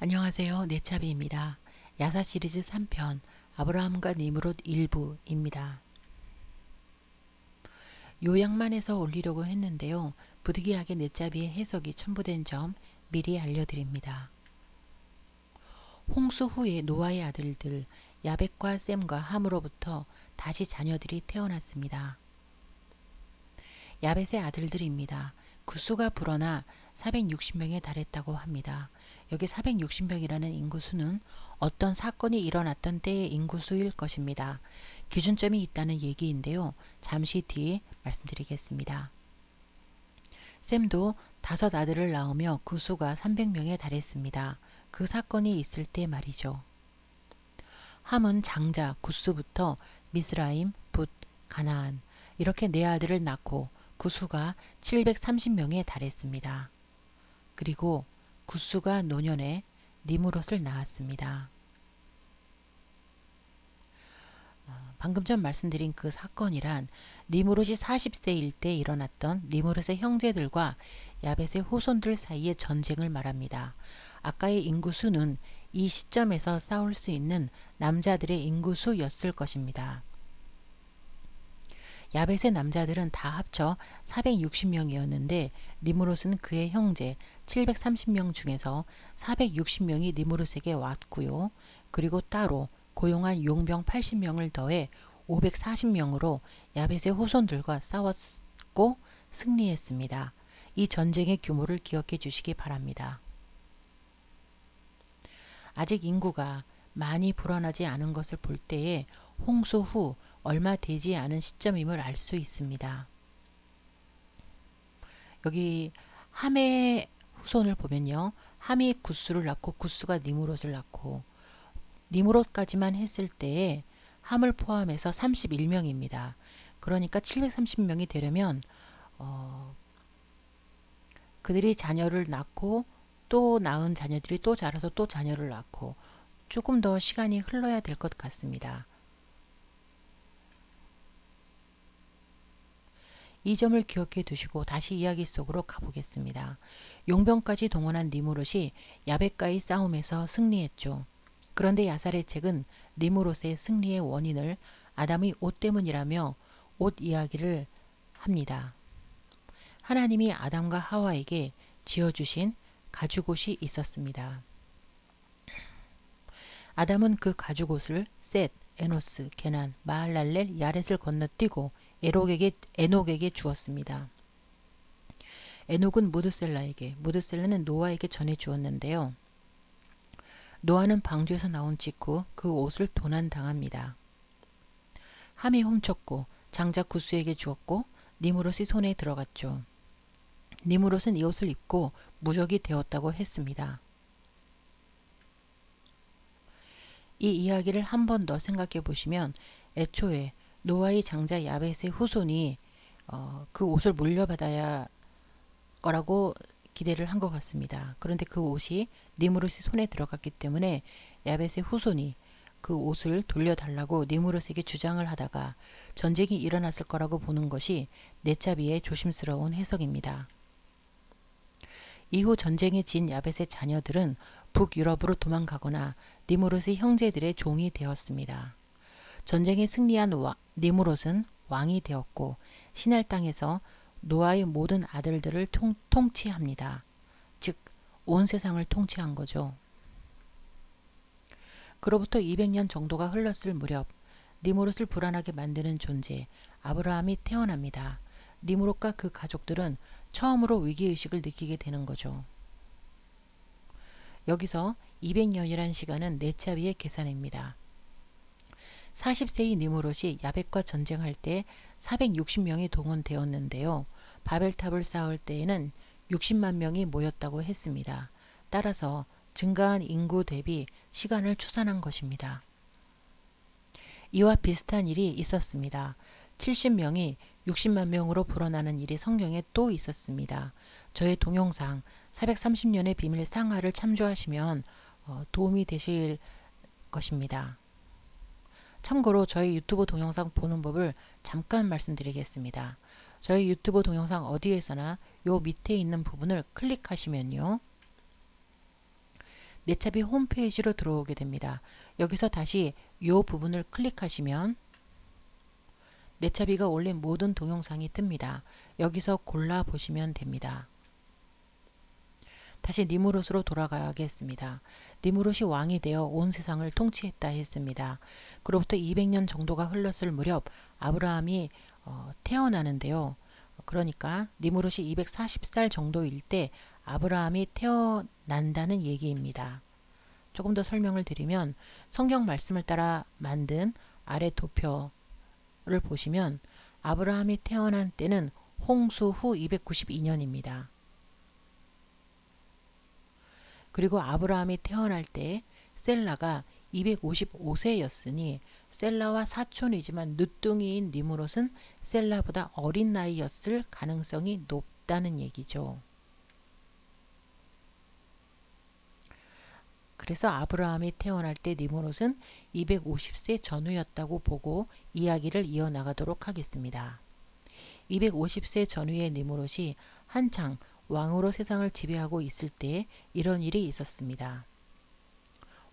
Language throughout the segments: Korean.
안녕하세요. 네차비입니다. 야사 시리즈 3편 아브라함과 니므롯 일부입니다. 요약만 해서 올리려고 했는데요. 부득이하게 네차비의 해석이 첨부된 점 미리 알려드립니다. 홍수 후에 노아의 아들들 야벳과 셈과 함으로부터 다시 자녀들이 태어났습니다. 야벳의 아들들입니다. 구수가 불어나 460명에 달했다고 합니다. 여기 460명이라는 인구수는 어떤 사건이 일어났던 때의 인구수일 것입니다. 기준점이 있다는 얘기인데요. 잠시 뒤에 말씀드리겠습니다. 셈도 5 아들을 낳으며 구수가 300명에 달했습니다. 그 사건이 있을 때 말이죠. 함은 장자 구스부터 미스라임, 붓, 가나안 이렇게 4 아들을 낳고 구수가 730명에 달했습니다. 그리고 구수가 노년에 니므롯을 낳았습니다. 방금 전 말씀드린 그 사건이란 니므롯이 40세일 때 일어났던 니므롯의 형제들과 야벳의 후손들 사이의 전쟁을 말합니다. 아까의 인구수는 이 시점에서 싸울 수 있는 남자들의 인구수였을 것입니다. 야벳의 남자들은 다 합쳐 460명이었는데 니므롯은 그의 형제 730명 중에서 460명이 니므롯에게 왔고요. 그리고 따로 고용한 용병 80명을 더해 540명으로 야벳의 후손들과 싸웠고 승리했습니다. 이 전쟁의 규모를 기억해 주시기 바랍니다. 아직 인구가 많이 불어나지 않은 것을 볼 때에 홍수 후 얼마 되지 않은 시점임을 알 수 있습니다. 여기 함의 후손을 보면요. 함이 구스를 낳고 구스가 니므롯을 낳고 니므롯까지만 했을 때에 함을 포함해서 31명입니다. 그러니까 730명이 되려면 그들이 자녀를 낳고 또 낳은 자녀들이 또 자라서 또 자녀를 낳고 조금 더 시간이 흘러야 될 것 같습니다. 이 점을 기억해 두시고 다시 이야기 속으로 가보겠습니다. 용병까지 동원한 니므롯이 야벳과의 싸움에서 승리했죠. 그런데 야살의 책은 니므롯의 승리의 원인을 아담의 옷 때문이라며 옷 이야기를 합니다. 하나님이 아담과 하와에게 지어주신 가죽옷이 있었습니다. 아담은 그 가죽옷을 셋, 에노스, 게난, 마할랄렐, 야렛을 건너뛰고 에녹에게 주었습니다. 에녹은 무드셀라에게, 무드셀라는 노아에게 전해 주었는데요. 노아는 방주에서 나온 직후 그 옷을 도난당합니다. 함이 훔쳤고 장자 구스에게 주었고 니므롯이 손에 들어갔죠. 니므롯은 이 옷을 입고 무적이 되었다고 했습니다. 이 이야기를 한 번 더 생각해 보시면 애초에 노아의 장자 야벳의 후손이 그 옷을 물려받아야 거라고 기대를 한 것 같습니다. 그런데 그 옷이 니므롯이 손에 들어갔기 때문에 야벳의 후손이 그 옷을 돌려달라고 니므롯에게 주장을 하다가 전쟁이 일어났을 거라고 보는 것이 네차비의 조심스러운 해석입니다. 이후 전쟁에 진 야벳의 자녀들은 북유럽으로 도망가거나 니므롯의 형제들의 종이 되었습니다. 전쟁에 승리한 니므롯은 왕이 되었고 시날 땅에서 노아의 모든 아들들을 통치합니다. 즉, 온 세상을 통치한 거죠. 그로부터 200년 정도가 흘렀을 무렵 니므롯을 불안하게 만드는 존재 아브라함이 태어납니다. 니므롯과 그 가족들은 처음으로 위기의식을 느끼게 되는 거죠. 여기서 200년이란 시간은 네차비의 계산입니다. 40세의 니므롯이 야벳과 전쟁할 때 460명이 동원되었는데요. 바벨탑을 쌓을 때에는 60만 명이 모였다고 했습니다. 따라서 증가한 인구 대비 시간을 추산한 것입니다. 이와 비슷한 일이 있었습니다. 70명이 60만 명으로 불어나는 일이 성경에 또 있었습니다. 저의 동영상 430년의 비밀 상하를 참조하시면 도움이 되실 것입니다. 참고로 저희 유튜브 동영상 보는 법을 잠깐 말씀드리겠습니다. 저희 유튜브 동영상 어디에서나 요 밑에 있는 부분을 클릭하시면요. 네차비 홈페이지로 들어오게 됩니다. 여기서 다시 이 부분을 클릭하시면 네차비가 올린 모든 동영상이 뜹니다. 여기서 골라 보시면 됩니다. 다시 니무롯으로 돌아가겠습니다. 니무롯이 왕이 되어 온 세상을 통치했다 했습니다. 그로부터 200년 정도가 흘렀을 무렵 아브라함이 태어나는데요. 그러니까 니무롯이 240살 정도일 때 아브라함이 태어난다는 얘기입니다. 조금 더 설명을 드리면 성경 말씀을 따라 만든 아래 도표를 보시면 아브라함이 태어난 때는 홍수 후 292년입니다. 그리고 아브라함이 태어날 때 셀라가 255세였으니 셀라와 사촌이지만 늦둥이인 니무롯은 셀라보다 어린 나이였을 가능성이 높다는 얘기죠. 그래서 아브라함이 태어날 때 니무롯은 250세 전후였다고 보고 이야기를 이어나가도록 하겠습니다. 250세 전후의 니무롯이 한창 왕으로 세상을 지배하고 있을 때 이런 일이 있었습니다.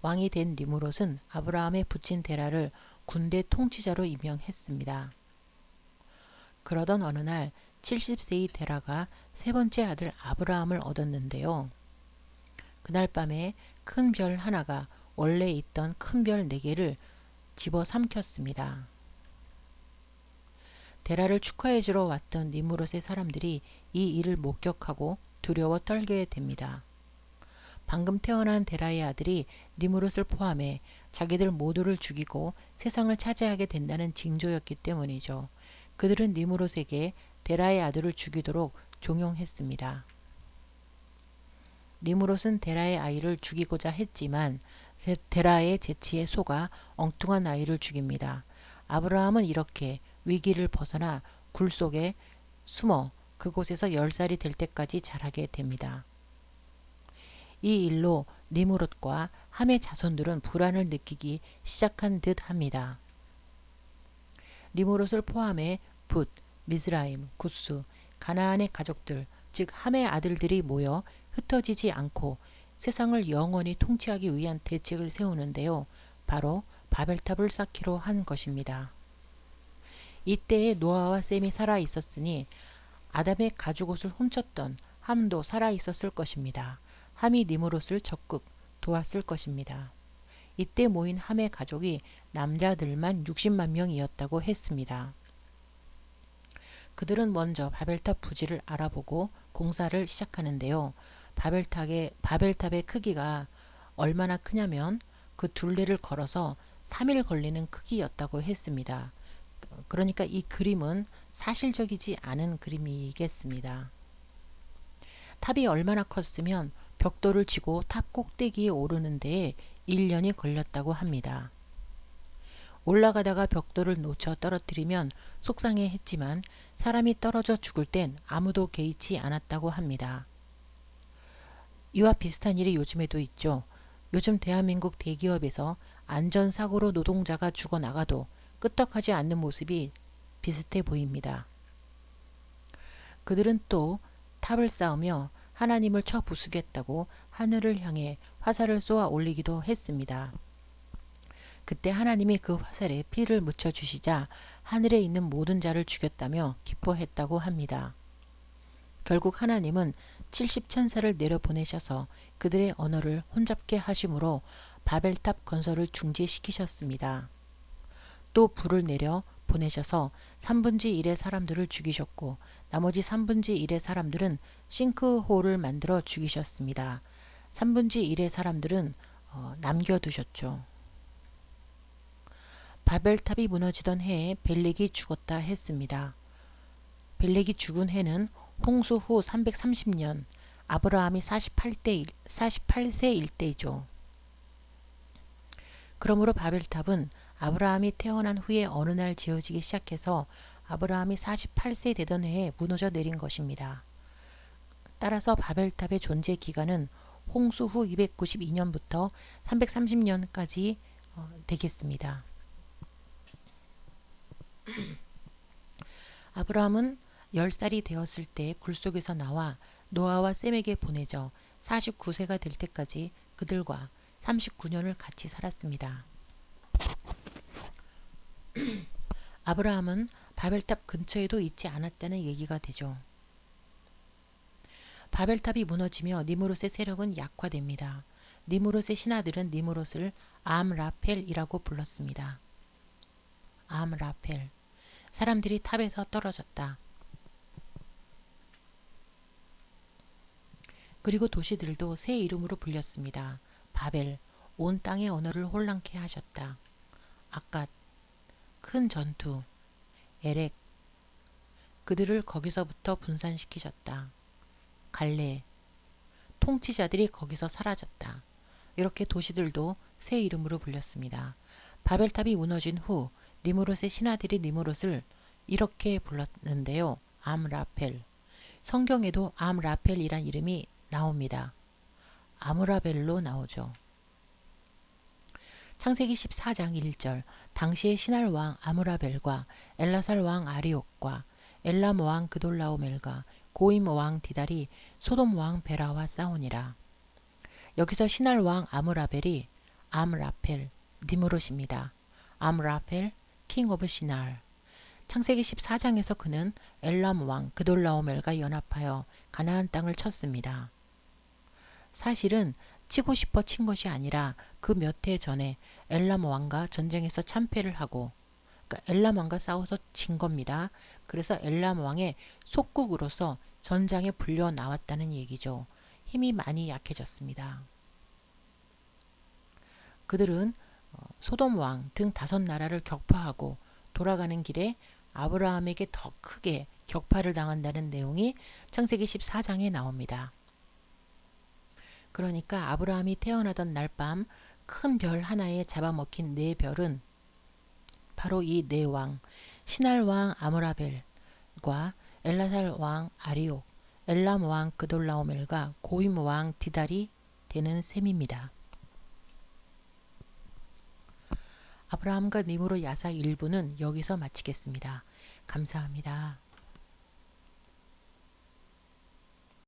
왕이 된 니무롯은 아브라함의 부친 데라를 군대 통치자로 임명했습니다. 그러던 어느 날 70세의 데라가 세 번째 아들 아브라함을 얻었는데요. 그날 밤에 큰 별 하나가 원래 있던 큰 별 4개를 집어삼켰습니다. 데라를 축하해주러 왔던 니무롯의 사람들이 이 일을 목격하고 두려워 떨게 됩니다. 방금 태어난 데라의 아들이 니무롯을 포함해 자기들 모두를 죽이고 세상을 차지하게 된다는 징조였기 때문이죠. 그들은 니무롯에게 데라의 아들을 죽이도록 종용했습니다. 니무롯은 데라의 아이를 죽이고자 했지만 데라의 재치에 속아 엉뚱한 아이를 죽입니다. 아브라함은 이렇게 위기를 벗어나 굴 속에 숨어 그곳에서 10살이 될 때까지 자라게 됩니다. 이 일로 니무롯과 함의 자손들은 불안을 느끼기 시작한 듯 합니다. 니무롯을 포함해 붓, 미스라임, 구스, 가나안의 가족들, 즉 함의 아들들이 모여 흩어지지 않고 세상을 영원히 통치하기 위한 대책을 세우는데요. 바로 바벨탑을 쌓기로 한 것입니다. 이때에 노아와 셈이 살아 있었으니 아담의 가죽옷을 훔쳤던 함도 살아 있었을 것입니다. 함이 니무롯을 적극 도왔을 것입니다. 이때 모인 함의 가족이 남자들만 60만 명이었다고 했습니다. 그들은 먼저 바벨탑 부지를 알아보고 공사를 시작하는데요. 바벨탑의 크기가 얼마나 크냐면 그 둘레를 걸어서 3일 걸리는 크기였다고 했습니다. 그러니까 이 그림은 사실적이지 않은 그림이겠습니다. 탑이 얼마나 컸으면 벽돌을 치고 탑 꼭대기에 오르는 데에 1년이 걸렸다고 합니다. 올라가다가 벽돌을 놓쳐 떨어뜨리면 속상해했지만 사람이 떨어져 죽을 땐 아무도 개의치 않았다고 합니다. 이와 비슷한 일이 요즘에도 있죠. 요즘 대한민국 대기업에서 안전사고로 노동자가 죽어나가도 끄떡하지 않는 모습이 비슷해 보입니다. 그들은 또 탑을 쌓으며 하나님을 쳐 부수겠다고 하늘을 향해 화살을 쏘아 올리기도 했습니다. 그때 하나님이 그 화살에 피를 묻혀 주시자 하늘에 있는 모든 자를 죽였다며 기뻐했다고 합니다. 결국 하나님은 70천사를 내려보내셔서 그들의 언어를 혼잡게 하심으로 바벨탑 건설을 중지시키셨습니다. 또 불을 내려 보내셔서 3분의 1의 사람들을 죽이셨고 나머지 3분의 1의 사람들은 싱크홀을 만들어 죽이셨습니다. 3분의 1의 사람들은 남겨두셨죠. 바벨탑이 무너지던 해에 벨렉이 죽었다 했습니다. 벨렉이 죽은 해는 홍수 후 330년 아브라함이 48세일 때이죠. 그러므로 바벨탑은 아브라함이 태어난 후에 어느 날 지어지기 시작해서 아브라함이 48세 되던 해에 무너져 내린 것입니다. 따라서 바벨탑의 존재 기간은 홍수 후 292년부터 330년까지 되겠습니다. 아브라함은 10살이 되었을 때 굴속에서 나와 노아와 셈에게 보내져 49세가 될 때까지 그들과 39년을 같이 살았습니다. 아브라함은 바벨탑 근처에도 있지 않았다는 얘기가 되죠. 바벨탑이 무너지며 니무롯의 세력은 약화됩니다. 니무롯의 신하들은 니무롯을 암라펠이라고 불렀습니다. 암라펠. 사람들이 탑에서 떨어졌다. 그리고 도시들도 새 이름으로 불렸습니다. 바벨, 온 땅의 언어를 혼란케 하셨다. 아갓, 큰 전투. 에렉, 그들을 거기서부터 분산시키셨다. 갈레, 통치자들이 거기서 사라졌다. 이렇게 도시들도 새 이름으로 불렸습니다. 바벨탑이 무너진 후 니무롯의 신하들이 니무롯을 이렇게 불렀는데요. 암라펠. 성경에도 암라펠이란 이름이 나옵니다. 아므라벨로 나오죠. 창세기 14장 1절. 당시의 신할 왕 아므라벨과 엘라살 왕 아리옥과 엘람 왕 그돌라오멜과 고임 왕 디달이 소돔 왕 베라와 싸우니라. 여기서 신할 왕 아므라벨이 암라펠, 니무롯입니다. 암라펠, 킹 오브 시날. 창세기 14장에서 그는 엘람 왕 그돌라오멜과 연합하여 가나안 땅을 쳤습니다. 사실은 치고 싶어 친 것이 아니라 그 몇 해 전에 엘람 왕과 전쟁에서 참패를 하고, 그러니까 엘람 왕과 싸워서 진 겁니다. 그래서 엘람 왕의 속국으로서 전장에 불려 나왔다는 얘기죠. 힘이 많이 약해졌습니다. 그들은 소돔 왕 등 5나라를 격파하고 돌아가는 길에 아브라함에게 더 크게 격파를 당한다는 내용이 창세기 14장에 나옵니다. 그러니까 아브라함이 태어나던 날 밤 큰 별 하나에 잡아먹힌 4별은 바로 이 4왕, 신할 왕 아므라벨과 엘라살 왕 아리옥, 엘람 왕 그돌라오멜과 고임 왕 디달이 되는 셈입니다. 아브라함과 니무롯 야사 1부는 여기서 마치겠습니다. 감사합니다.